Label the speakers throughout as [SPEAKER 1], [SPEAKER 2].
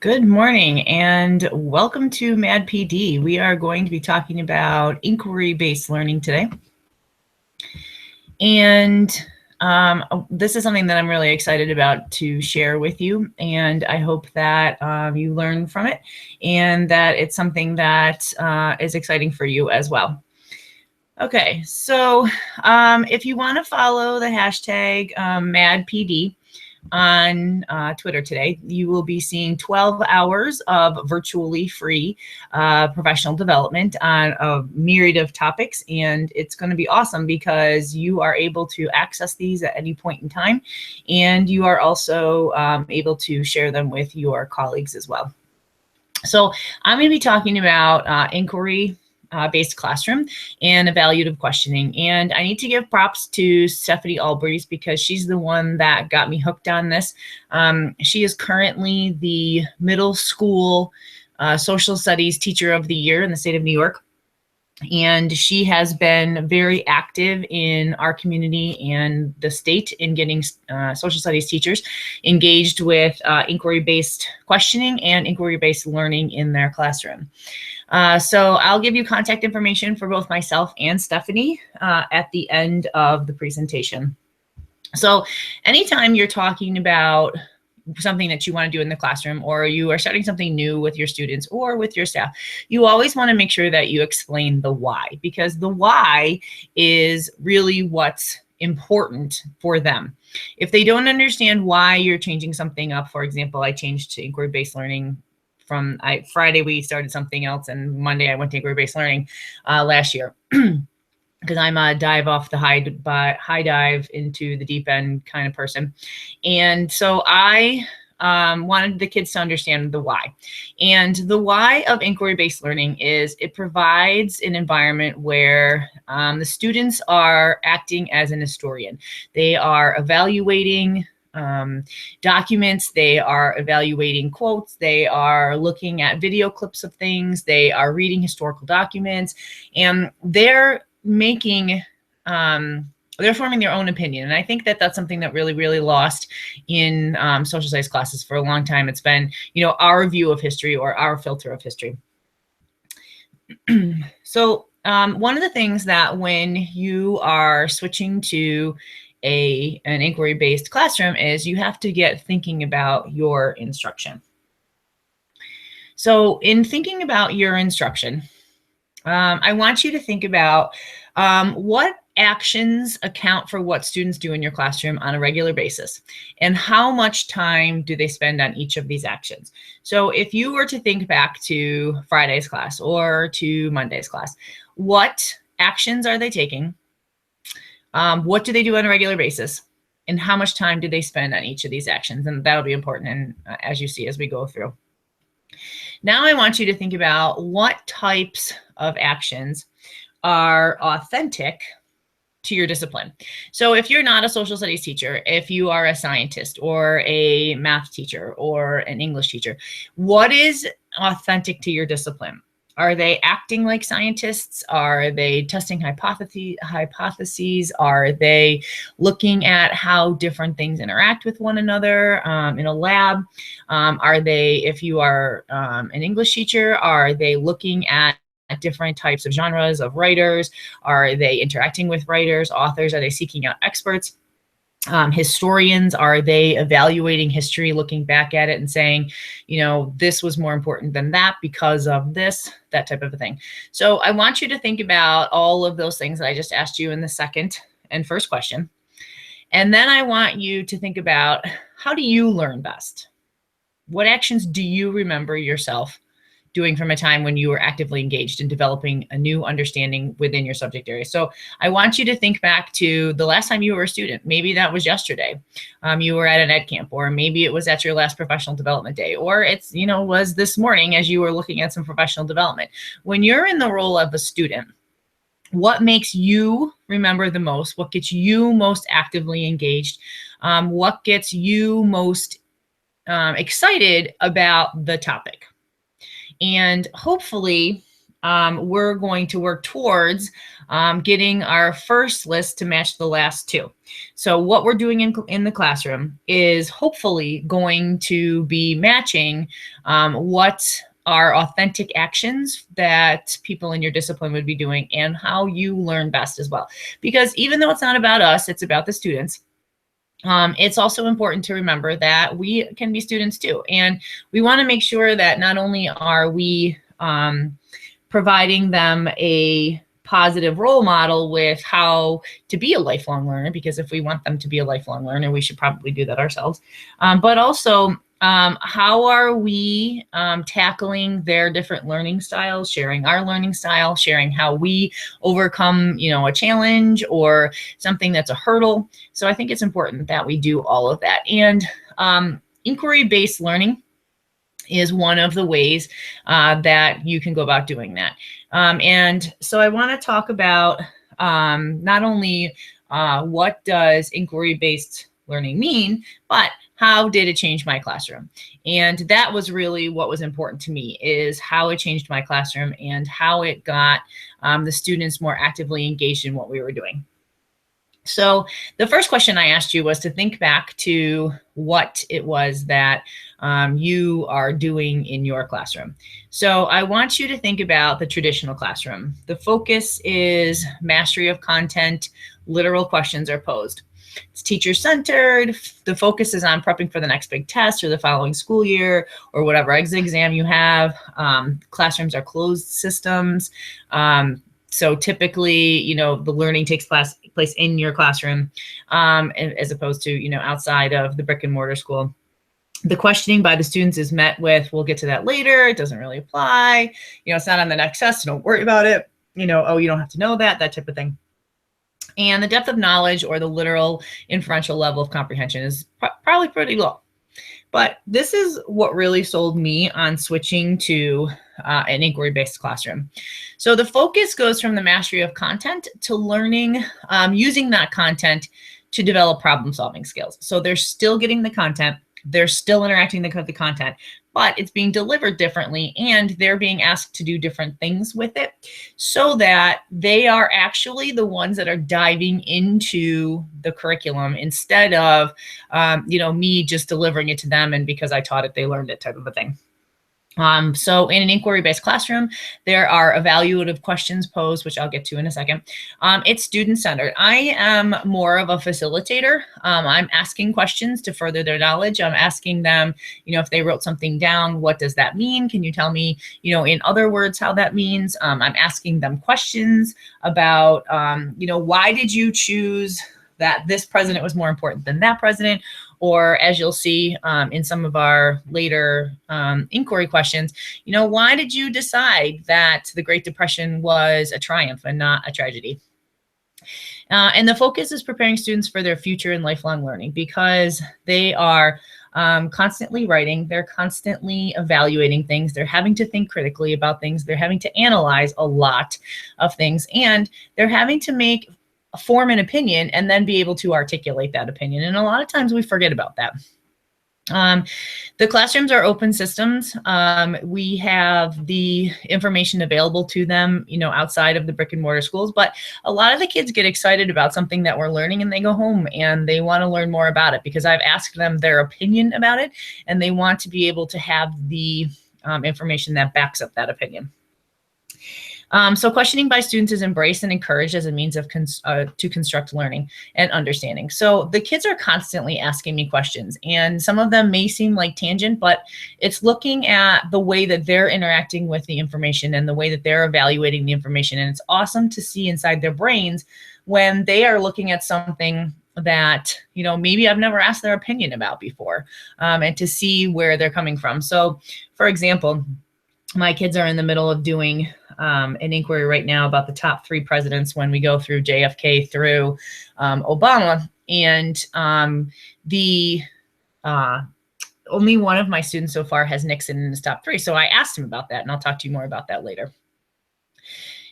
[SPEAKER 1] Good morning and welcome to MAD PD. We are going to be talking about inquiry-based learning today. And this is something that I'm really excited about to share with you. And I hope that you learn from it and that it's something that is exciting for you as well. Okay, so if you want to follow the hashtag MADPD, on Twitter today, you will be seeing 12 hours of virtually free professional development on a myriad of topics. And it's going to be awesome because you are able to access these at any point in time. And you are also able to share them with your colleagues as well. So I'm going to be talking about inquiry based classroom and evaluative questioning. And I need to give props to Stephanie Albreeze because she's the one that got me hooked on this. She is currently the middle school social studies teacher of the year in the state of New York. And she has been very active in our community and the state in getting social studies teachers engaged with inquiry-based questioning and inquiry-based learning in their classroom. So I'll give you contact information for both myself and Stephanie at the end of the presentation. So anytime you're talking about something that you want to do in the classroom, or you are starting something new with your students or with your staff, you always want to make sure that you explain the why, because the why is really what's important for them. If they don't understand why you're changing something up, for example, I changed to inquiry-based learning from Friday we started something else, and Monday I went to inquiry-based learning last year. Because I'm a dive off the high dive into the deep end kind of person. And so I wanted the kids to understand the why. And the why of inquiry-based learning is it provides an environment where the students are acting as an historian. They are evaluating documents, they are evaluating quotes, they are looking at video clips of things, they are reading historical documents, and they're making they're forming their own opinion. And I think that that's something that really lost in social studies classes for a long time. It's been, you know, our view of history or our filter of history. So one of the things that when you are switching to an inquiry-based classroom is you have to get thinking about your instruction. So in thinking about your instruction, I want you to think about what actions account for what students do in your classroom on a regular basis, and how much time do they spend on each of these actions. So if you were to think back to Friday's class or to Monday's class, what actions are they taking? What do they do on a regular basis? And how much time do they spend on each of these actions? And that'll be important, and as you see as we go through. Now I want you to think about what types of actions are authentic to your discipline. So if you're not a social studies teacher, if you are a scientist or a math teacher or an English teacher, what is authentic to your discipline? Are they acting like scientists? Are they testing hypotheses? Are they looking at how different things interact with one another in a lab? Are they, if you are an English teacher, are they looking at different types of genres of writers? Are they interacting with writers, authors? Are they seeking out experts? Historians, are they evaluating history, looking back at it and saying, you know, this was more important than that because of this, that type of a thing. So I want you to think about all of those things that I just asked you in the second and first question. And then I want you to think about, how do you learn best? What actions do you remember yourself doing from a time when you were actively engaged in developing a new understanding within your subject area? So I want you to think back to the last time you were a student. Maybe that was yesterday. You were at an ed camp, or maybe it was at your last professional development day, or it's, you know, was this morning as you were looking at some professional development. When you're in the role of a student, what makes you remember the most? What gets you most actively engaged? What gets you most excited about the topic? And hopefully we're going to work towards getting our first list to match the last two. So what we're doing in the classroom is hopefully going to be matching what are authentic actions that people in your discipline would be doing and how you learn best as well. Because even though it's not about us, it's about the students. It's also important to remember that we can be students too. And we want to make sure that not only are we providing them a positive role model with how to be a lifelong learner, because if we want them to be a lifelong learner, we should probably do that ourselves. But also, how are we tackling their different learning styles, sharing our learning style, sharing how we overcome, a challenge or something that's a hurdle. So I think it's important that we do all of that. And inquiry-based learning is one of the ways that you can go about doing that. And so I want to talk about not only what does inquiry-based learning mean, but how did it change my classroom? And that was really what was important to me, is how it changed my classroom and how it got the students more actively engaged in what we were doing. So the first question I asked you was to think back to what it was that you are doing in your classroom. So I want you to think about the traditional classroom. The focus is mastery of content, literal questions are posed. It's teacher-centered. The focus is on prepping for the next big test or the following school year or whatever exit exam you have. Classrooms are closed systems. So typically, the learning takes place in your classroom as opposed to, outside of the brick and mortar school. The questioning by the students is met with, we'll get to that later. It doesn't really apply. It's not on the next test, so don't worry about it. Oh, you don't have to know that type of thing. And the depth of knowledge or the literal inferential level of comprehension is probably pretty low. But this is what really sold me on switching to an inquiry-based classroom. So the focus goes from the mastery of content to learning, using that content to develop problem-solving skills. So they're still getting the content, they're still interacting with the content, but it's being delivered differently and they're being asked to do different things with it so that they are actually the ones that are diving into the curriculum instead of, me just delivering it to them and because I taught it, they learned it type of a thing. So in an inquiry-based classroom, there are evaluative questions posed, which I'll get to in a second. It's student-centered. I am more of a facilitator. I'm asking questions to further their knowledge. I'm asking them, if they wrote something down, what does that mean? Can you tell me, in other words, how that means? I'm asking them questions about, why did you choose that this president was more important than that president? Or as you'll see in some of our later inquiry questions, why did you decide that the Great Depression was a triumph and not a tragedy? And the focus is preparing students for their future in lifelong learning because they are constantly writing, they're constantly evaluating things, they're having to think critically about things, they're having to analyze a lot of things, and they're having to form an opinion and then be able to articulate that opinion. And a lot of times we forget about that. The classrooms are open systems. We have the information available to them, outside of the brick and mortar schools, but a lot of the kids get excited about something that we're learning and they go home and they want to learn more about it because I've asked them their opinion about it and they want to be able to have the information that backs up that opinion. So questioning by students is embraced and encouraged as a means of to construct learning and understanding. So the kids are constantly asking me questions, and some of them may seem like tangent, but it's looking at the way that they're interacting with the information and the way that they're evaluating the information. And it's awesome to see inside their brains when they are looking at something that, maybe I've never asked their opinion about before, and to see where they're coming from. So for example, my kids are in the middle of doing an inquiry right now about the top 3 presidents when we go through JFK through Obama. And only one of my students so far has Nixon in his top 3. So I asked him about that, and I'll talk to you more about that later.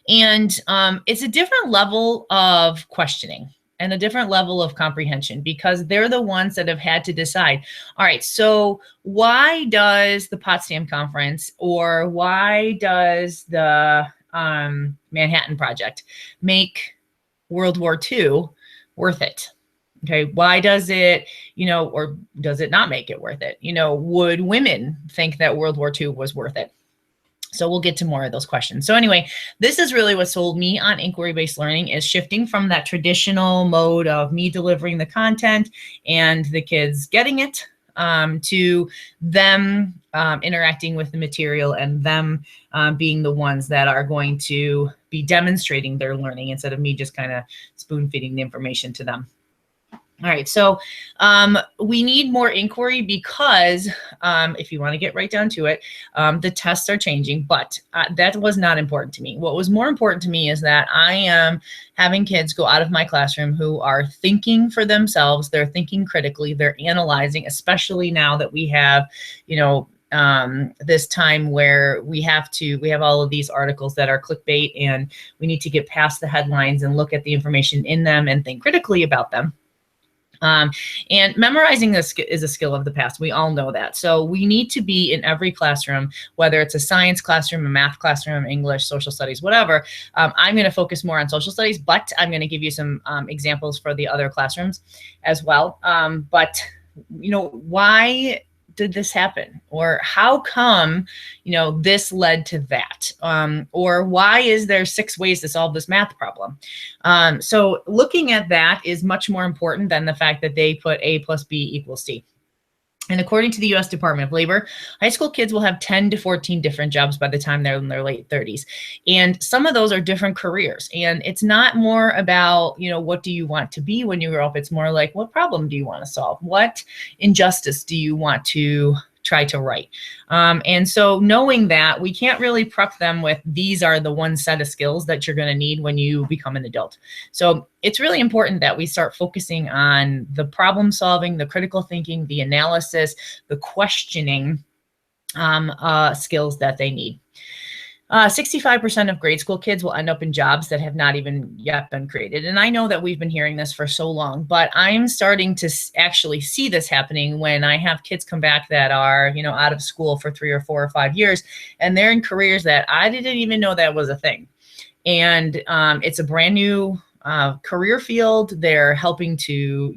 [SPEAKER 1] And it's a different level of questioning and a different level of comprehension because they're the ones that have had to decide, all right, so why does the Potsdam Conference or why does the Manhattan Project make World War II worth it? Okay, why does it, or does it not make it worth it? Would women think that World War II was worth it? So we'll get to more of those questions. So anyway, this is really what sold me on inquiry-based learning, is shifting from that traditional mode of me delivering the content and the kids getting it, to them interacting with the material and them being the ones that are going to be demonstrating their learning instead of me just kind of spoon feeding the information to them. All right, so we need more inquiry because if you want to get right down to it, the tests are changing, but that was not important to me. What was more important to me is that I am having kids go out of my classroom who are thinking for themselves, they're thinking critically, they're analyzing, especially now that we have, this time where we have all of these articles that are clickbait, and we need to get past the headlines and look at the information in them and think critically about them. And memorizing this is a skill of the past. We all know that. So we need to be in every classroom, whether it's a science classroom, a math classroom, English, social studies, whatever. I'm going to focus more on social studies, but I'm going to give you some examples for the other classrooms as well. But why did this happen? Or how come, this led to that? Or why is there 6 ways to solve this math problem? So looking at that is much more important than the fact that they put A plus B equals C. And according to the U.S. Department of Labor, high school kids will have 10 to 14 different jobs by the time they're in their late 30s. And some of those are different careers. And it's not more about, what do you want to be when you grow up? It's more like, what problem do you want to solve? What injustice do you want to try to right? And so knowing that, we can't really prep them with, these are the one set of skills that you're going to need when you become an adult. So it's really important that we start focusing on the problem solving, the critical thinking, the analysis, the questioning skills that they need. 65% of grade school kids will end up in jobs that have not even yet been created. And I know that we've been hearing this for so long, but I'm starting to actually see this happening when I have kids come back that are, out of school for 3 or 4 or 5 years, and they're in careers that I didn't even know that was a thing. And it's a brand new career field. They're helping to,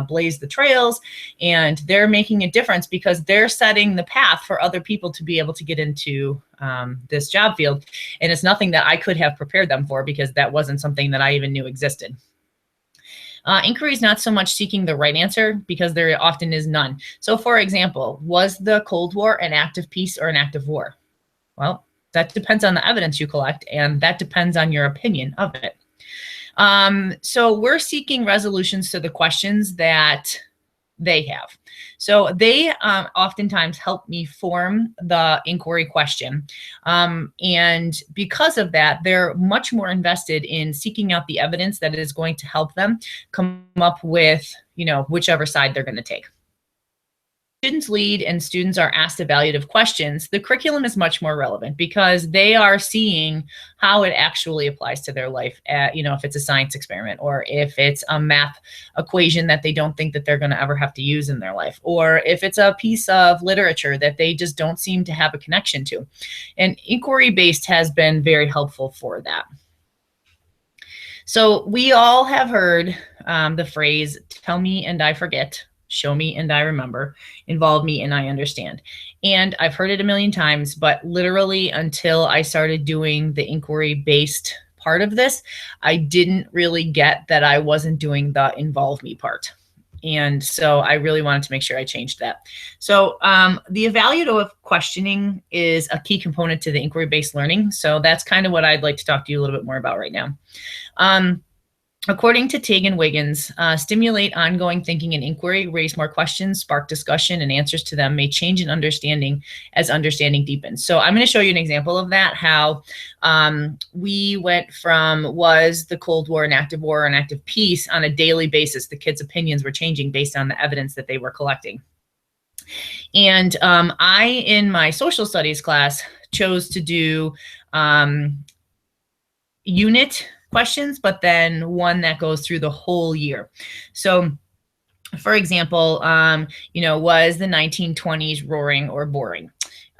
[SPEAKER 1] blaze the trails, and they're making a difference because they're setting the path for other people to be able to get into this job field. And it's nothing that I could have prepared them for, because that wasn't something that I even knew existed. Inquiry is not so much seeking the right answer, because there often is none. So for example, was the Cold War an act of peace or an act of war? Well, that depends on the evidence you collect, and that depends on your opinion of it. So we're seeking resolutions to the questions that they have. So they oftentimes help me form the inquiry question. And because of that, they're much more invested in seeking out the evidence that is going to help them come up with, whichever side they're going to take. Students lead and students are asked evaluative questions, the curriculum is much more relevant because they are seeing how it actually applies to their life. If it's a science experiment, or if it's a math equation that they don't think that they're going to ever have to use in their life, or if it's a piece of literature that they just don't seem to have a connection to. And inquiry-based has been very helpful for that. So we all have heard the phrase, tell me and I forget, show me and I remember, involve me and I understand. And I've heard it a million times, but literally until I started doing the inquiry-based part of this, I didn't really get that I wasn't doing the involve me part. And so I really wanted to make sure I changed that. So the evaluative questioning is a key component to the inquiry-based learning. So that's kind of what I'd like to talk to you a little bit more about right now. According to Tague and Wiggins, stimulate ongoing thinking and inquiry, raise more questions, spark discussion, and answers to them may change in understanding as understanding deepens. So I'm going to show you an example of that, how we went from, was the Cold War an active war or an active peace, on a daily basis. The kids' opinions were changing based on the evidence that they were collecting. And I, in my social studies class, chose to do unit questions, but then one that goes through the whole year. So for example, was the 1920s roaring or boring?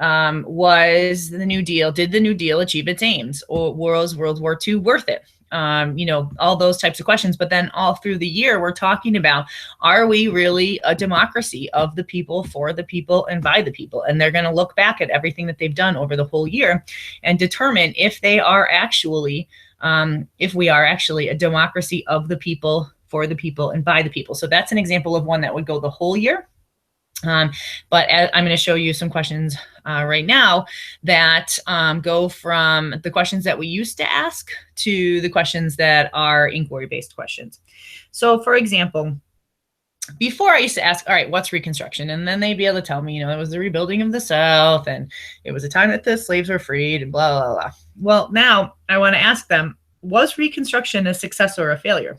[SPEAKER 1] Was the New Deal, did the New Deal achieve its aims? Or was World War II worth it? All those types of questions. But then all through the year, we're talking about, are we really a democracy of the people, for the people, and by the people? And they're going to look back at everything that they've done over the whole year and determine if they are actually, if we are actually a democracy of the people, for the people, and by the people. So that's an example of one that would go the whole year. But I'm going to show you some questions right now that go from the questions that we used to ask to the questions that are inquiry-based questions. So for example, before I used to ask, all right, what's Reconstruction? And then they'd be able to tell me, it was the rebuilding of the South, and it was a time that the slaves were freed, and blah, blah, blah. Well, now I want to ask them, was Reconstruction a success or a failure?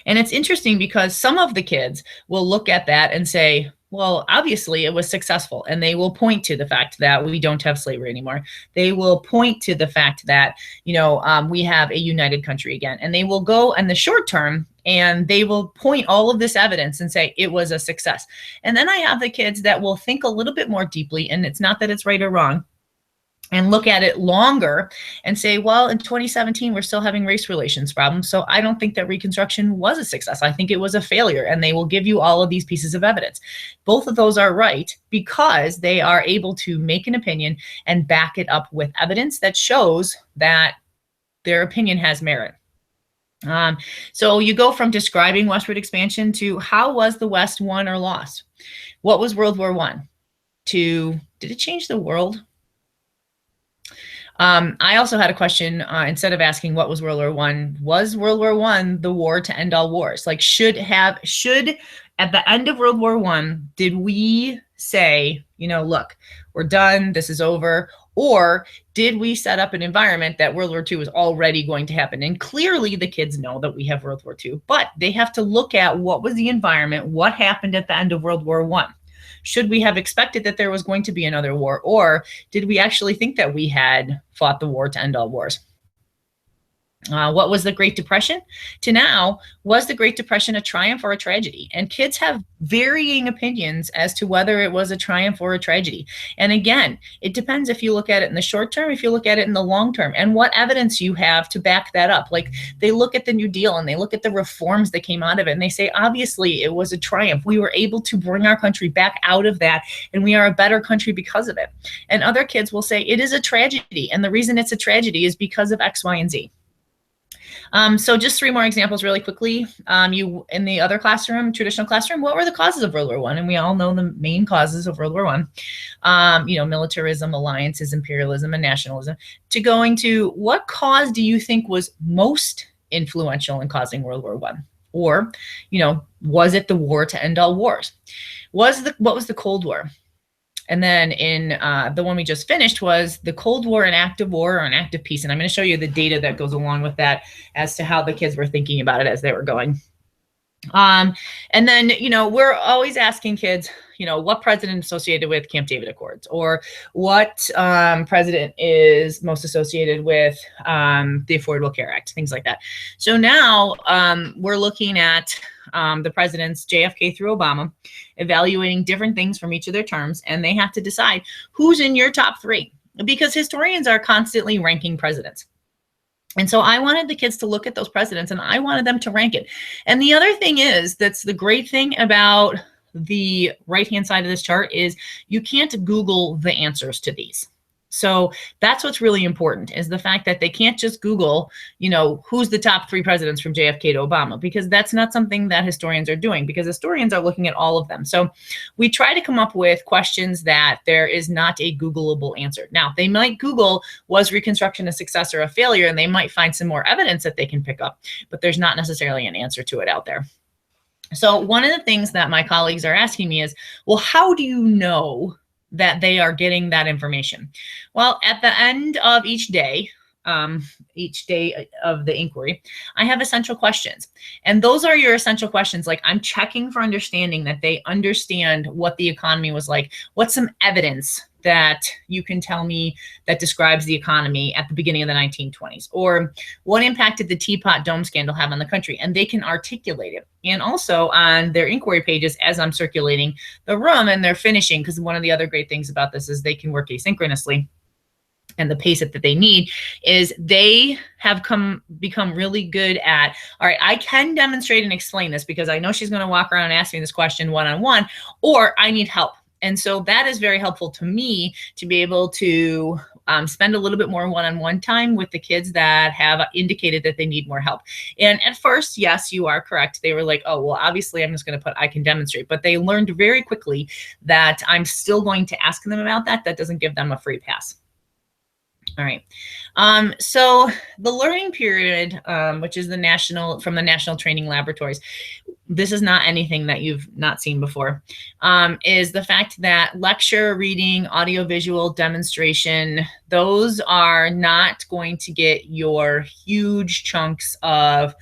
[SPEAKER 1] And it's interesting because some of the kids will look at that and say, well, obviously it was successful. And they will point to the fact that we don't have slavery anymore. They will point to the fact that, we have a united country again. And they will go in the short term and they will point all of this evidence and say it was a success. And then I have the kids that will think a little bit more deeply, and it's not that it's right or wrong, and look at it longer and say, well, in 2017, we're still having race relations problems. So I don't think that Reconstruction was a success. I think it was a failure. And they will give you all of these pieces of evidence. Both of those are right because they are able to make an opinion and back it up with evidence that shows that their opinion has merit. So you go from describing westward expansion to how was the West won or lost? What was World War I? To, did it change the world? I also had a question, instead of asking what was World War I, was World War I the war to end all wars? Like should at the end of World War I, did we say, look, we're done, this is over? Or did we set up an environment that World War II was already going to happen? And clearly the kids know that we have World War II, but they have to look at what was the environment, what happened at the end of World War I. Should we have expected that there was going to be another war? Or did we actually think that we had fought the war to end all wars? What was the Great Depression? To now, was the Great Depression a triumph or a tragedy? And kids have varying opinions as to whether it was a triumph or a tragedy. And again, it depends if you look at it in the short term, if you look at it in the long term, and what evidence you have to back that up. Like they look at the New Deal and they look at the reforms that came out of it and they say, obviously it was a triumph. We were able to bring our country back out of that and we are a better country because of it. And other kids will say it is a tragedy. And the reason it's a tragedy is because of X, Y, and Z. So just 3 more examples really quickly. You in the other classroom, traditional classroom, what were the causes of World War I? And we all know the main causes of World War I. Militarism, alliances, imperialism, and nationalism. To going to what cause do you think was most influential in causing World War I? Or, was it the war to end all wars? What was the Cold War? And then in the one we just finished was the Cold War, an active war or an active peace. And I'm going to show you the data that goes along with that as to how the kids were thinking about it as they were going. And then, we're always asking kids, what president associated with Camp David Accords, or what president is most associated with the Affordable Care Act, things like that. So now we're looking at the presidents, JFK through Obama, evaluating different things from each of their terms, and they have to decide who's in your top 3, because historians are constantly ranking presidents. And so I wanted the kids to look at those presidents and I wanted them to rank it. And the other thing is, that's the great thing about the right-hand side of this chart, is you can't Google the answers to these. So that's what's really important, is the fact that they can't just Google, who's the top 3 presidents from JFK to Obama, because that's not something that historians are doing, because historians are looking at all of them. So we try to come up with questions that there is not a Googleable answer. Now, they might Google, was Reconstruction a success or a failure? And they might find some more evidence that they can pick up, but there's not necessarily an answer to it out there. So one of the things that my colleagues are asking me is, well, how do you know that they are getting that information? Well, at the end of each day of the inquiry, I have essential questions. And those are your essential questions. Like, I'm checking for understanding that they understand what the economy was like. What's some evidence that you can tell me that describes the economy at the beginning of the 1920s? Or what impact did the Teapot Dome scandal have on the country? And they can articulate it. And also on their inquiry pages, as I'm circulating the room and they're finishing, because one of the other great things about this is they can work asynchronously, and the pace that they need is they have become really good at, all right, I can demonstrate and explain this because I know she's going to walk around and ask me this question one-on-one, or I need help. And so that is very helpful to me to be able to spend a little bit more one-on-one time with the kids that have indicated that they need more help. And at first, yes, you are correct. They were like, oh, well, obviously I'm just going to put, I can demonstrate. But they learned very quickly that I'm still going to ask them about that. That doesn't give them a free pass. All right. So the learning period, which is from the National Training Laboratories, this is not anything that you've not seen before, is the fact that lecture, reading, audiovisual, demonstration, those are not going to get your huge chunks of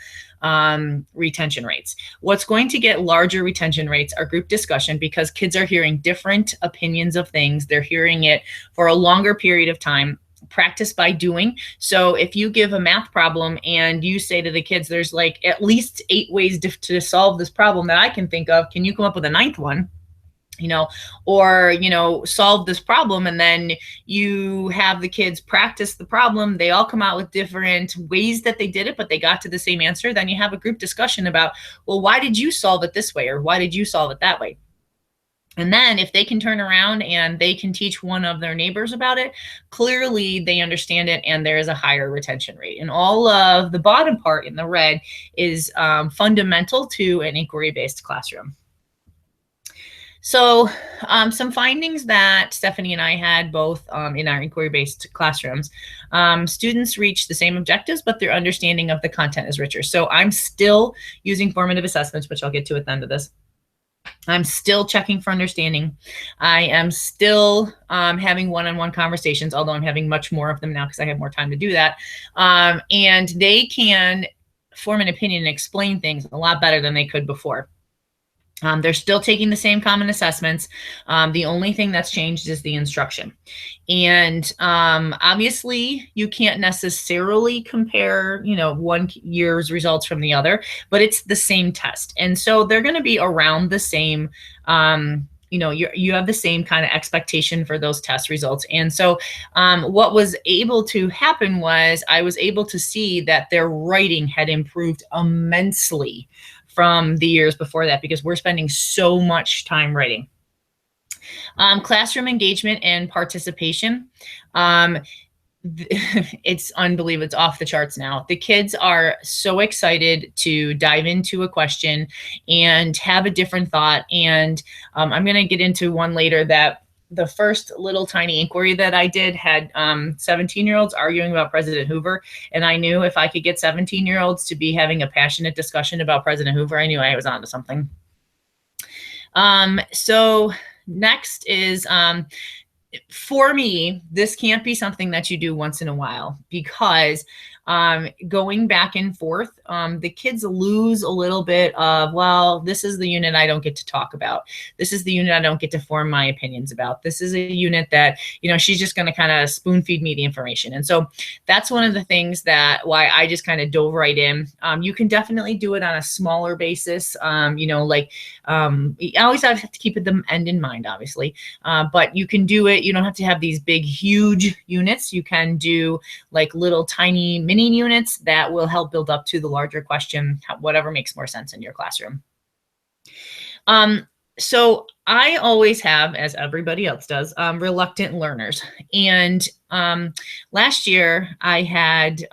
[SPEAKER 1] retention rates. What's going to get larger retention rates are group discussion, because kids are hearing different opinions of things. They're hearing it for a longer period of time. Practice by doing. So if you give a math problem and you say to the kids, there's like at least 8 ways to solve this problem that I can think of, can you come up with a 9th one? Or, solve this problem, and then you have the kids practice the problem. They all come out with different ways that they did it, but they got to the same answer. Then you have a group discussion about, well, why did you solve it this way? Or why did you solve it that way? And then if they can turn around and they can teach one of their neighbors about it, clearly they understand it and there is a higher retention rate. And all of the bottom part in the red is fundamental to an inquiry-based classroom. So some findings that Stephanie and I had both in our inquiry-based classrooms, students reach the same objectives, but their understanding of the content is richer. So I'm still using formative assessments, which I'll get to at the end of this. I'm still checking for understanding. I am still having one-on-one conversations, although I'm having much more of them now because I have more time to do that. And they can form an opinion and explain things a lot better than they could before. They're still taking the same common assessments. The only thing that's changed is the instruction. And obviously, you can't necessarily compare, 1 year's results from the other, but it's the same test. And so they're going to be around the same, you have the same kind of expectation for those test results. And so what was able to happen was I was able to see that their writing had improved immensely from the years before that, because we're spending so much time writing. Classroom engagement and participation. It's unbelievable. It's off the charts now. The kids are so excited to dive into a question and have a different thought. And I'm going to get into one later that the first little tiny inquiry that I did had 17-year-olds arguing about President Hoover. And I knew if I could get 17-year-olds to be having a passionate discussion about President Hoover, I knew I was onto something. So next is, for me, this can't be something that you do once in a while, because going back and forth, the kids lose a little bit of, well, this is the unit I don't get to talk about. This is the unit I don't get to form my opinions about. This is a unit that, she's just going to kind of spoon feed me the information. And so that's one of the things why I just kind of dove right in. You can definitely do it on a smaller basis. You always have to keep the end in mind, obviously, but you can do it. You don't have to have these big, huge units. You can do like little tiny mini units that will help build up to the larger question, whatever makes more sense in your classroom. So I always have, as everybody else does, reluctant learners. And last year I had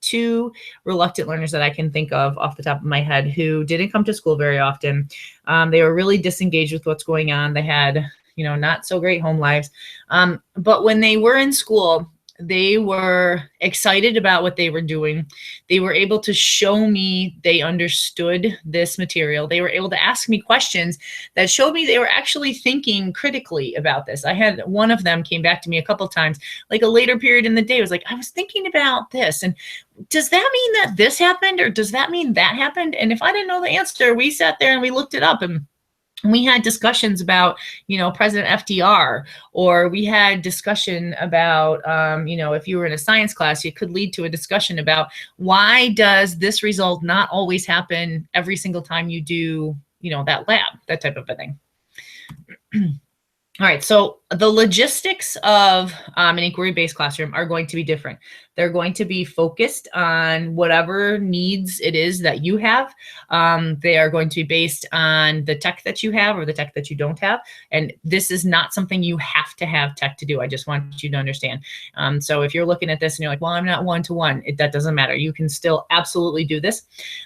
[SPEAKER 1] 2 reluctant learners that I can think of off the top of my head who didn't come to school very often. They were really disengaged with what's going on. They had, not so great home lives. But when they were in school, they were excited about what they were doing. They were able to show me they understood this material. They were able to ask me questions that showed me they were actually thinking critically about this. I had one of them came back to me a couple of times, like a later period in the day, was like, I was thinking about this. And does that mean that this happened? Or does that mean that happened? And if I didn't know the answer, we sat there and we looked it up, and we had discussions about, President FDR, or we had discussion about, if you were in a science class, it could lead to a discussion about why does this result not always happen every single time you do, that lab, that type of a thing. All right, so the logistics of an inquiry-based classroom are going to be different. They're going to be focused on whatever needs it is that you have. They are going to be based on the tech that you have or the tech that you don't have. And this is not something you have to have tech to do. I just want you to understand. So if you're looking at this and you're like, well, I'm not one-to-one, that doesn't matter. You can still absolutely do this.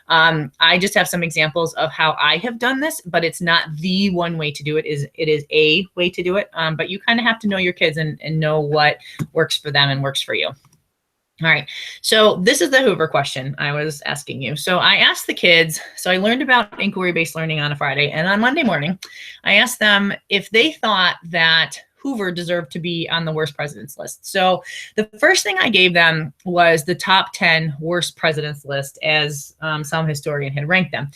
[SPEAKER 1] I just have some examples of how I have done this, but it's not the one way to do it. It is a way to do it. But you kind of have to know your kids and know what works for them and works for you. All right, so this is the Hoover question I was asking you. So I asked the kids, so I learned about inquiry-based learning on a Friday, and on Monday morning, I asked them if they thought that Hoover deserved to be on the worst presidents list. So the first thing I gave them was the top 10 worst presidents list as some historian had ranked them.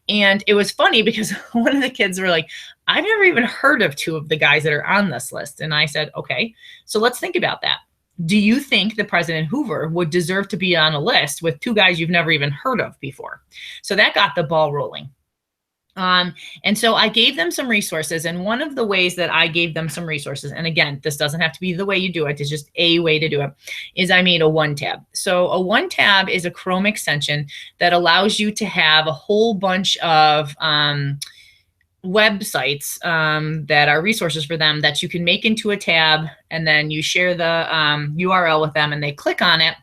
[SPEAKER 1] And it was funny because one of the kids were like, I've never even heard of 2 of the guys that are on this list. And I said, okay, so let's think about that. Do you think that President Hoover would deserve to be on a list with 2 guys you've never even heard of before? So that got the ball rolling. And so I gave them some resources. And one of the ways that I gave them some resources, and again, this doesn't have to be the way you do it, it's just a way to do it, is I made a OneTab. So a OneTab is a Chrome extension that allows you to have a whole bunch of websites that are resources for them that you can make into a tab, and then you share the URL with them and they click on it.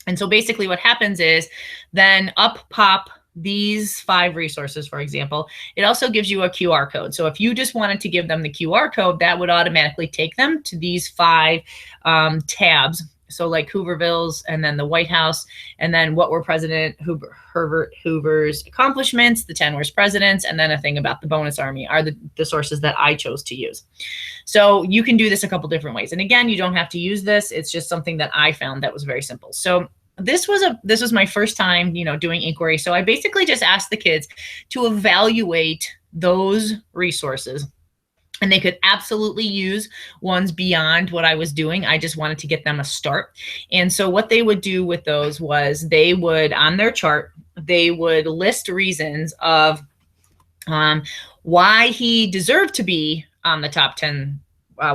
[SPEAKER 1] And so basically what happens is then up pop these 5 resources, for example. It also gives you a QR code. So if you just wanted to give them the QR code, that would automatically take them to these 5 tabs. So like Hoovervilles, and then the White House, and then what were President Herbert Hoover's accomplishments, the 10 worst presidents, and then a thing about the bonus army are the sources that I chose to use. So you can do this a couple different ways. And again, you don't have to use this. It's just something that I found that was very simple. So this was my first time, doing inquiry. So I basically just asked the kids to evaluate those resources. And they could absolutely use ones beyond what I was doing. I just wanted to get them a start. And so what they would do with those was they would, on their chart, they would list reasons of why he deserved to be on the top 10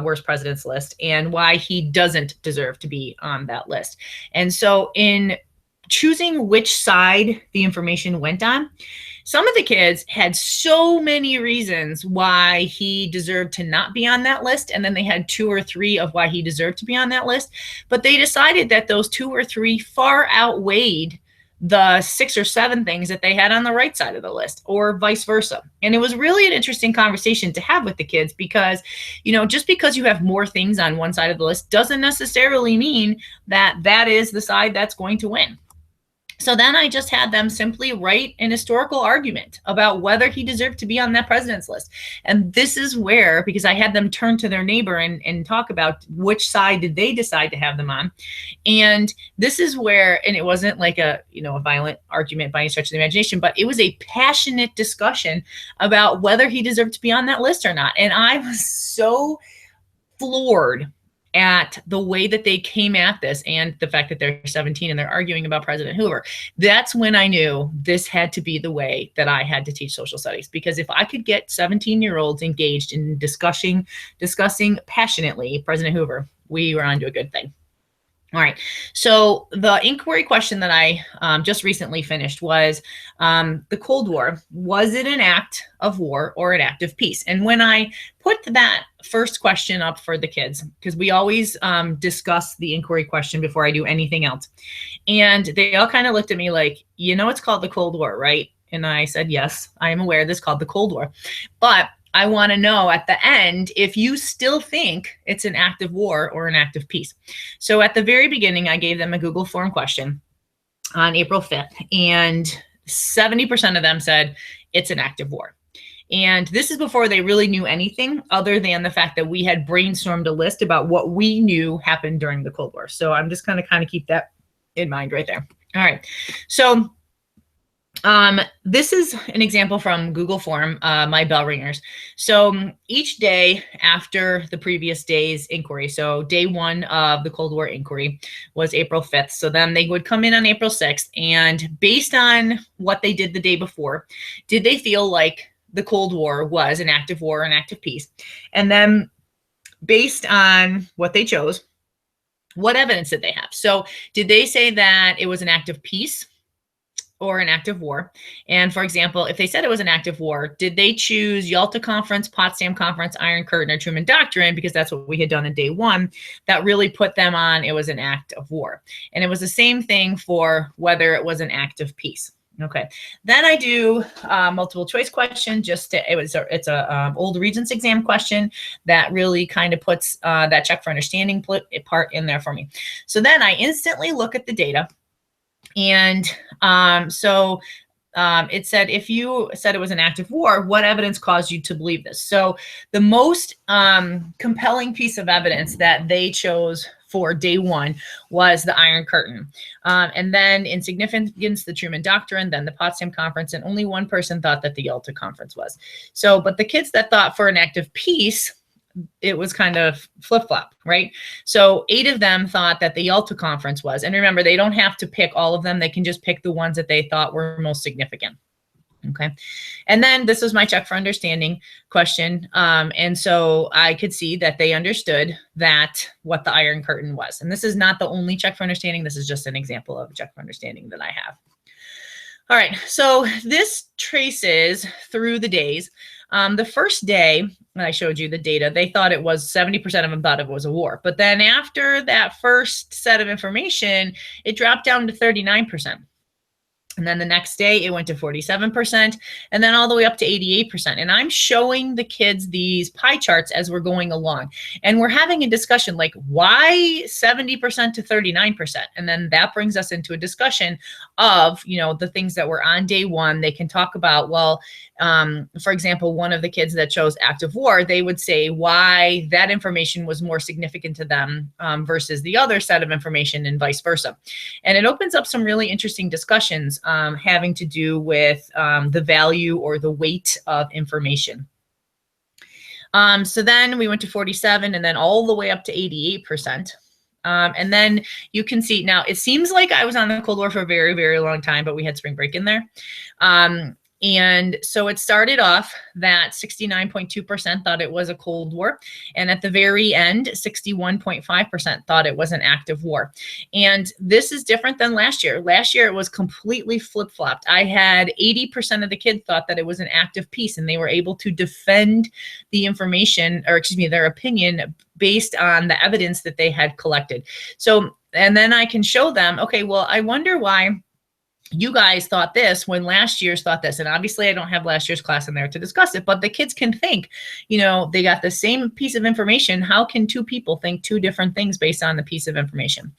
[SPEAKER 1] worst presidents list and why he doesn't deserve to be on that list. And so in choosing which side the information went on, some of the kids had so many reasons why he deserved to not be on that list. And then they had 2 or 3 of why he deserved to be on that list. But they decided that those 2 or 3 far outweighed the 6 or 7 things that they had on the right side of the list, or vice versa. And it was really an interesting conversation to have with the kids because, just because you have more things on one side of the list doesn't necessarily mean that that is the side that's going to win. So then I just had them simply write an historical argument about whether he deserved to be on that president's list. And this is where, because I had them turn to their neighbor and talk about which side did they decide to have them on. And this is where, and it wasn't like a violent argument by any stretch of the imagination, but it was a passionate discussion about whether he deserved to be on that list or not. And I was so floored at the way that they came at this and the fact that they're 17 and they're arguing about President Hoover. That's when I knew this had to be the way that I had to teach social studies, because if I could get 17-year-olds engaged in discussing passionately President Hoover, we were onto a good thing. All right, so the inquiry question that I just recently finished was the Cold War. Was it an act of war or an act of peace? And when I put that first question up for the kids, because we always discuss the inquiry question before I do anything else, and they all kind of looked at me like, it's called the Cold War, right? And I said, yes, I am aware this is called the Cold War, but I want to know at the end if you still think it's an act of war or an act of peace. So at the very beginning, I gave them a Google form question on April 5th, and 70% of them said it's an act of war. And this is before they really knew anything other than the fact that we had brainstormed a list about what we knew happened during the Cold War. So I'm just going to kind of keep that in mind right there. All right. So This is an example from Google Form, my bell ringers. So each day after the previous day's inquiry, so day one of the Cold War inquiry was April 5th. So then they would come in on April 6th, and based on what they did the day before, did they feel like the Cold War was an active war, an active peace? And then based on what they chose, what evidence did they have? So did they say that it was an active peace or an active war? And for example, if they said it was an active war, did they choose Yalta Conference, Potsdam Conference, Iron Curtain, or Truman Doctrine, because that's what we had done in day one, that really put them on it was an act of war? And it was the same thing for whether it was an act of peace. Okay, then I do multiple choice question. It's a old Regents exam question that really kind of puts that check for understanding part in there for me. So then I instantly look at the data. And it said, if you said it was an active war, what evidence caused you to believe this? So the most compelling piece of evidence that they chose for day one was the Iron Curtain. And then in significance, the Truman Doctrine, then the Potsdam Conference, and only one person thought that the Yalta Conference was. So, but the kids that thought for an active peace, it was kind of flip-flop, right? So 8 of them thought that the Yalta Conference was. And remember, they don't have to pick all of them. They can just pick the ones that they thought were most significant. Okay. And then this was my check for understanding question. And so I could see that they understood that what the Iron Curtain was. And this is not the only check for understanding. This is just an example of a check for understanding that I have. All right. So this traces through the days. The first day, when I showed you the data, they thought it was 70% of them thought it was a war. But then after that first set of information, it dropped down to 39%. And then the next day it went to 47%, and then all the way up to 88%. And I'm showing the kids these pie charts as we're going along. And we're having a discussion like, why 70% to 39%? And then that brings us into a discussion of, you know, the things that were on day one. They can talk about, well, for example, one of the kids that chose active war, they would say why that information was more significant to them versus the other set of information, and vice versa. And it opens up some really interesting discussions having to do with the value or the weight of information. So then we went to 47, and then all the way up to 88%. And then you can see now, it seems like I was on the Cold War for a very, very long time, but we had spring break in there. And so it started off that 69.2% thought it was a Cold War. And at the very end, 61.5% thought it was an active war. And this is different than last year. Last year, it was completely flip-flopped. I had 80% of the kids thought that it was an active peace, and they were able to defend the information, or excuse me, their opinion based on the evidence that they had collected. So, and then I can show them, okay, well, I wonder why you guys thought this when last year's thought this. And obviously I don't have last year's class in there to discuss it, but the kids can think, you know, they got the same piece of information. How can two people think two different things based on the piece of information?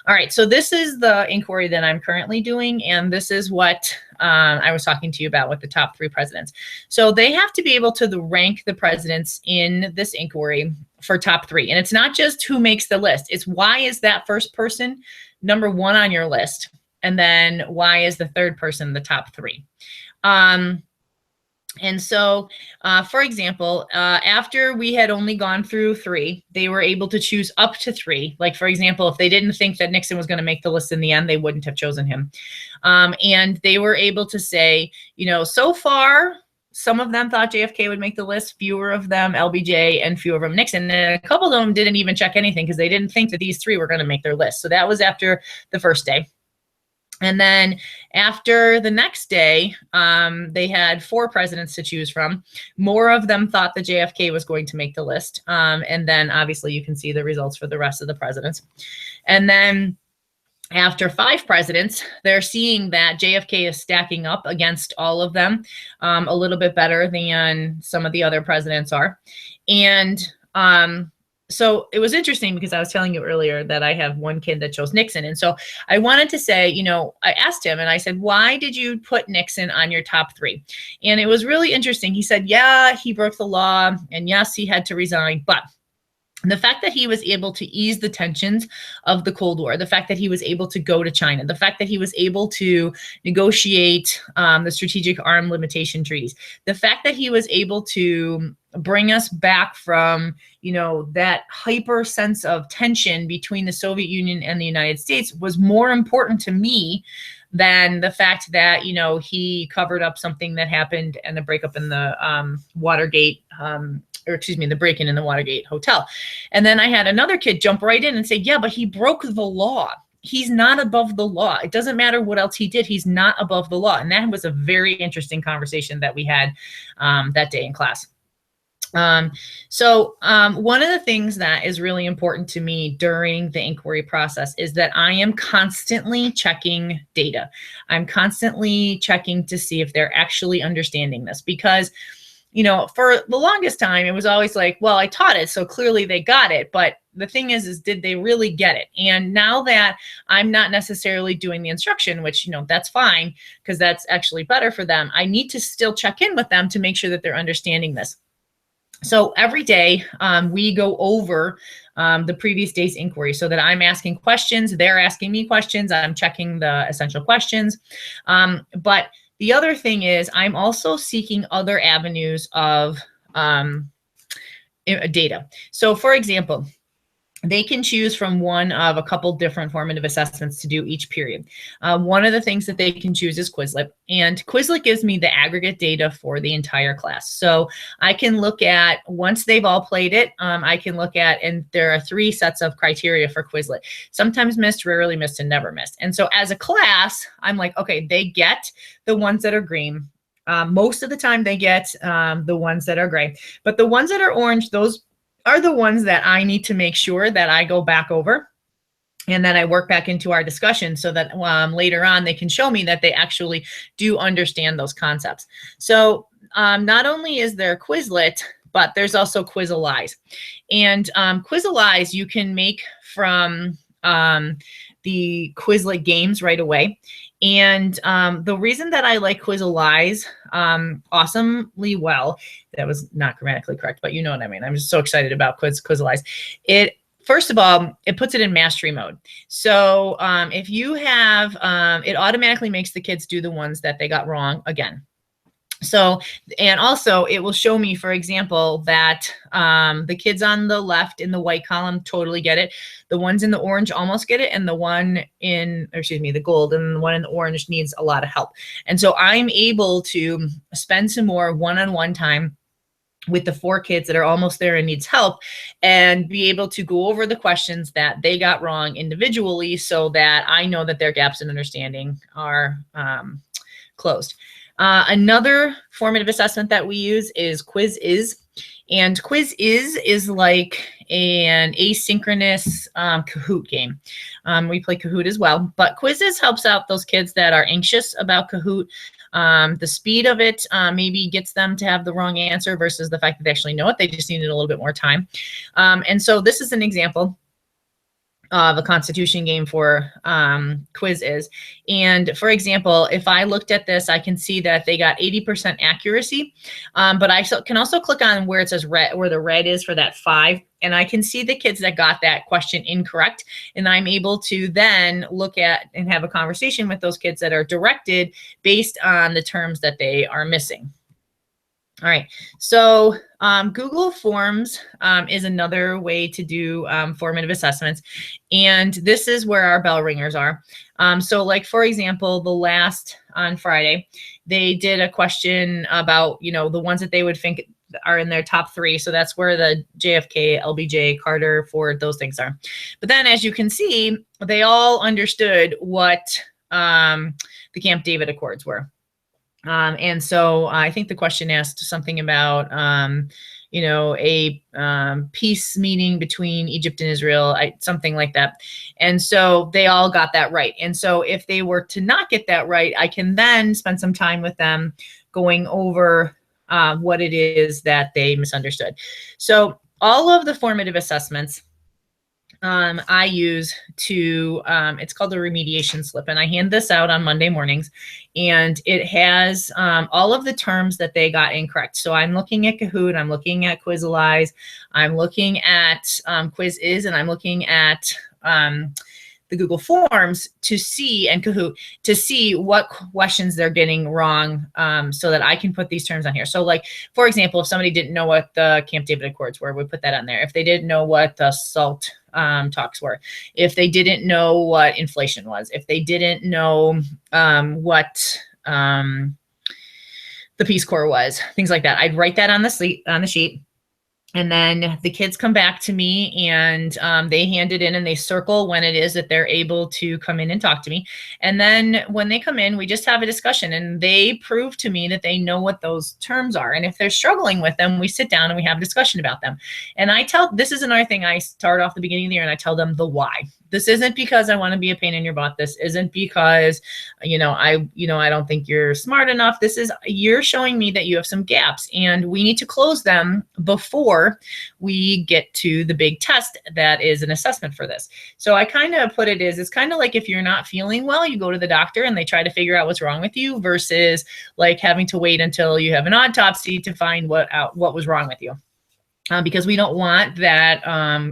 [SPEAKER 1] All right, so this is the inquiry that I'm currently doing, and this is what I was talking to you about with the top 3 presidents. So they have to be able to rank the presidents in this inquiry for top 3. And it's not just who makes the list. It's why is that first person number 1 on your list? And then why is the third person the top 3? And so, for example, after we had only gone through 3, they were able to choose up to 3. Like, for example, if they didn't think that Nixon was going to make the list in the end, they wouldn't have chosen him. And they were able to say, you know, so far, some of them thought JFK would make the list, fewer of them LBJ, and fewer of them Nixon. And a couple of them didn't even check anything because they didn't think that these 3 were going to make their list. So that was after the first day. And then after the next day, they had 4 presidents to choose from. More of them thought that JFK was going to make the list. And then obviously you can see the results for the rest of the presidents. And then after 5 presidents, they're seeing that JFK is stacking up against all of them a little bit better than some of the other presidents are. And so it was interesting because I was telling you earlier that I have one kid that chose Nixon. And so I wanted to say, you know, I asked him and I said, why did you put Nixon on your top 3? And it was really interesting. He said, yeah, he broke the law. And yes, he had to resign. But The fact that he was able to ease the tensions of the Cold War, the fact that he was able to go to China, the fact that he was able to negotiate the strategic arm limitation treaties, the fact that he was able to bring us back from, that hyper sense of tension between the Soviet Union and the United States was more important to me than the fact that, he covered up something that happened and the breakup in the Watergate, the break-in the Watergate Hotel. And then I had another kid jump right in and say, yeah, but he broke the law. He's not above the law. It doesn't matter what else he did. He's not above the law. And that was a very interesting conversation that we had that day in class. So one of the things that is really important to me during the inquiry process is that I am constantly checking data. I'm constantly checking to see if they're actually understanding this, because for the longest time, it was always like, well, I taught it, so clearly they got it. But the thing is did they really get it? And now that I'm not necessarily doing the instruction, which, that's fine, because that's actually better for them, I need to still check in with them to make sure that they're understanding this. So every day we go over the previous day's inquiry so that I'm asking questions, they're asking me questions, I'm checking the essential questions. But the other thing is I'm also seeking other avenues of data. So for example, they can choose from one of a couple different formative assessments to do each period. One of the things that they can choose is Quizlet, and Quizlet gives me the aggregate data for the entire class. So I can look at, once they've all played it, I can look at, and there are 3 sets of criteria for Quizlet: sometimes missed, rarely missed, and never missed. And so as a class, I'm like, okay, they get the ones that are green. Most of the time they get the ones that are gray, but the ones that are orange, those are the ones that I need to make sure that I go back over and then I work back into our discussion so that later on they can show me that they actually do understand those concepts. So not only is there Quizlet, but there's also Quizalize. And Quizalize you can make from the Quizlet games right away. And the reason that I like Quizalize awesomely well, that was not grammatically correct, but you know what I mean. I'm just so excited about Quizalize. First of all, it puts it in mastery mode. So if you have, it automatically makes the kids do the ones that they got wrong again. So, and also it will show me, for example, that the kids on the left in the white column totally get it. The ones in the orange almost get it. And the one in, the gold, and the one in the orange needs a lot of help. And so I'm able to spend some more one-on-one time with the 4 kids that are almost there and needs help, and be able to go over the questions that they got wrong individually so that I know that their gaps in understanding are closed. Another formative assessment that we use is Quiz-Iz. And Quiz-Iz is like an asynchronous Kahoot game. We play Kahoot as well, but Quiz-Iz helps out those kids that are anxious about Kahoot. The speed of it maybe gets them to have the wrong answer versus the fact that they actually know it. They just needed a little bit more time. And so this is an example of a constitution game for Quiz-Iz. And for example, if I looked at this, I can see that they got 80% accuracy, but I can also click on where it says red, where the red is for that 5, and I can see the kids that got that question incorrect, and I'm able to then look at and have a conversation with those kids that are directed based on the terms that they are missing. All right, so Google Forms is another way to do formative assessments, and this is where our bell ringers are. So like, for example, on Friday, they did a question about, the ones that they would think are in their top 3. So that's where the JFK, LBJ, Carter, Ford, those things are. But then as you can see, they all understood what the Camp David Accords were. And so I think the question asked something about, a peace meeting between Egypt and Israel, something like that. And so they all got that right. And so if they were to not get that right, I can then spend some time with them going over what it is that they misunderstood. So all of the formative assessments I use to, it's called a remediation slip, and I hand this out on Monday mornings, and it has all of the terms that they got incorrect. So I'm looking at Kahoot, I'm looking at Quizalize, I'm looking at Quiziz, and I'm looking at the Google Forms to see, and Kahoot, to see what questions they're getting wrong, so that I can put these terms on here. So like, for example, if somebody didn't know what the Camp David Accords were, we put that on there. If they didn't know what the SALT talks were, if they didn't know what inflation was, if they didn't know what the Peace Corps was, things like that, I'd write that on the sheet. And then the kids come back to me, and they hand it in, and they circle when it is that they're able to come in and talk to me. And then when they come in, we just have a discussion, and they prove to me that they know what those terms are. And if they're struggling with them, we sit down and we have a discussion about them. And this is another thing I start off the beginning of the year, and I tell them the why. This isn't because I want to be a pain in your butt. This isn't because, I don't think you're smart enough. This is, you're showing me that you have some gaps, and we need to close them before we get to the big test that is an assessment for this. So I kind of put it as, it's kind of like if you're not feeling well, you go to the doctor and they try to figure out what's wrong with you, versus like having to wait until you have an autopsy to find what was wrong with you. Because we don't want that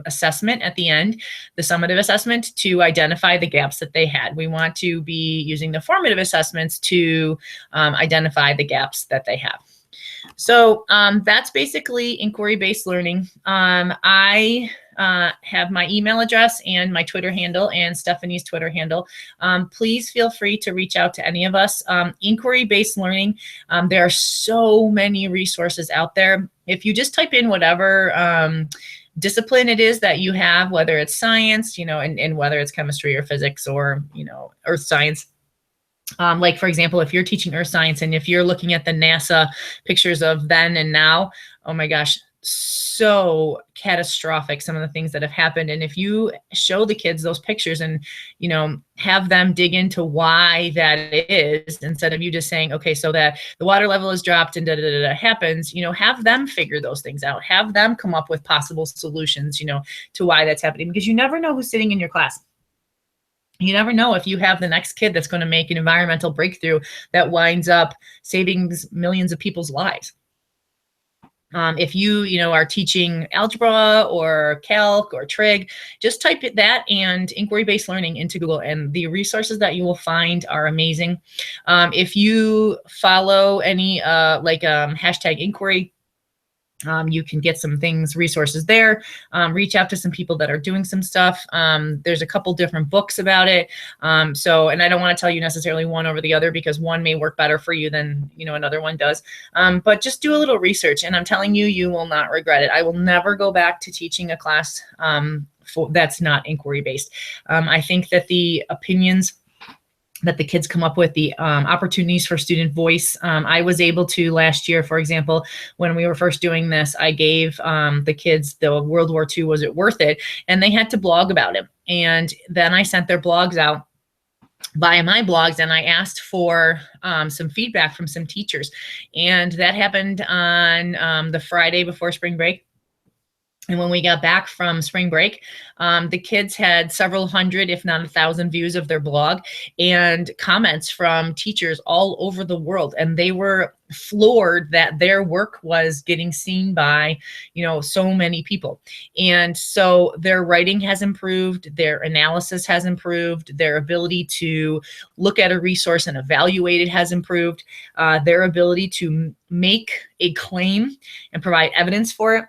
[SPEAKER 1] assessment at the end, the summative assessment, to identify the gaps that they had. We want to be using the formative assessments to identify the gaps that they have. So that's basically inquiry-based learning. I have my email address and my Twitter handle and Stephanie's Twitter handle. Please feel free to reach out to any of us. Inquiry-based learning, there are so many resources out there. If you just type in whatever discipline it is that you have, whether it's science, and whether it's chemistry or physics or, earth science. Like, for example, if you're teaching earth science and if you're looking at the NASA pictures of then and now, oh my gosh, so catastrophic, some of the things that have happened. And if you show the kids those pictures and, have them dig into why that is, instead of you just saying, okay, so that the water level is dropped and happens, have them figure those things out, have them come up with possible solutions, to why that's happening, because you never know who's sitting in your class. You never know if you have the next kid that's going to make an environmental breakthrough that winds up saving millions of people's lives. If you, are teaching algebra or calc or trig, just type that and inquiry-based learning into Google, and the resources that you will find are amazing. If you follow any hashtag inquiry, you can get some resources there. Reach out to some people that are doing some stuff. There's a couple different books about it. And I don't want to tell you necessarily one over the other, because one may work better for you than, another one does. But just do a little research, and I'm telling you, you will not regret it. I will never go back to teaching a class that's not inquiry based. I think that the opinions that the kids come up with, the opportunities for student voice. I was able to last year, for example, when we were first doing this, I gave the kids the World War II, was it worth it? And they had to blog about it. And then I sent their blogs out via my blogs, and I asked for some feedback from some teachers. And that happened on the Friday before spring break. And when we got back from spring break, the kids had several hundred, if not 1,000 views of their blog and comments from teachers all over the world. And they were floored that their work was getting seen by, so many people. And so their writing has improved, their analysis has improved, their ability to look at a resource and evaluate it has improved, their ability to make a claim and provide evidence for it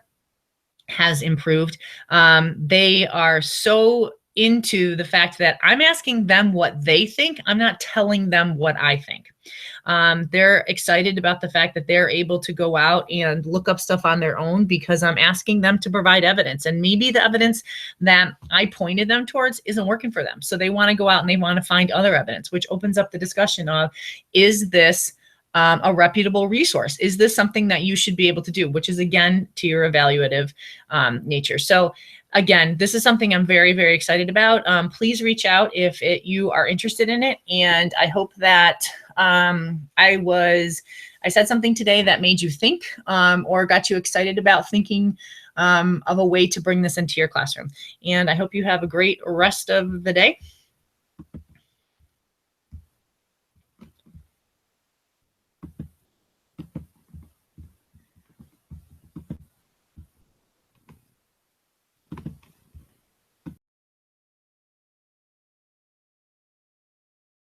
[SPEAKER 1] has improved. They are so into the fact that I'm asking them what they think. I'm not telling them what I think. They're excited about the fact that they're able to go out and look up stuff on their own, because I'm asking them to provide evidence. And maybe the evidence that I pointed them towards isn't working for them. So they want to go out and they want to find other evidence, which opens up the discussion of, is this a reputable resource? Is this something that you should be able to do? Which is, again, to your evaluative nature. So again, this is something I'm very, very excited about. Please reach out if you are interested in it. And I hope that I said something today that made you think or got you excited about thinking of a way to bring this into your classroom. And I hope you have a great rest of the day.